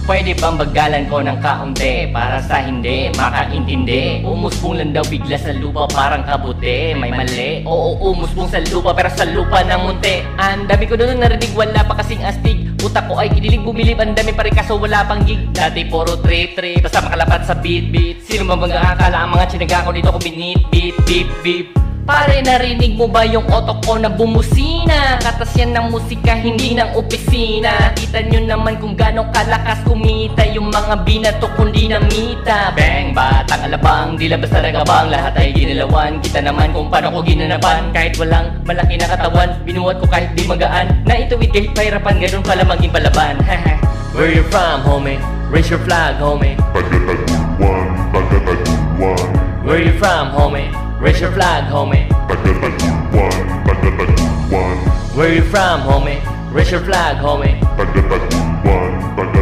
Pwede bang bagalan ko ng kaunti para sa hindi makaintindi? Umusbong lang daw bigla sa lupa parang kabuti. May mali, oo umusbong sa lupa pero sa lupa ng munti. Ang dami ko doon narinig, wala pa kasing astig. Utak ko ay kinilig bumilip, ang dami pa rin kaso wala pang gig. Dati puro trip-trip, basta makalapat sa beat-beat. Sino man bang akala ang mga chinaga ko dito ko binit, beep, beep, beep. Pare, narinig mo ba yung otok ko na bumusina? Katas yan ng musika, hindi ng opisina. Kita nyo naman kung gano'ng kalakas kumita yung mga binato kundi namita. Bang, batang alabang, di labas na nagabang. Lahat ay ginalawan, kita naman kung paano ko ginanapan. Kahit walang malaki na katawan, binuhat ko kahit di magaan. Naituwid kahit pahirapan, ganun pala maging palaban. Where you from, homie? Raise your flag, homie. Taga-Taguluan, taga-Taguluan. Where you from, homie? Raise your flag, homie. Taga-Taguluan, taga-Taguluan. Where you from, homie? Raise your flag, homie. Taga-Taguluan, taga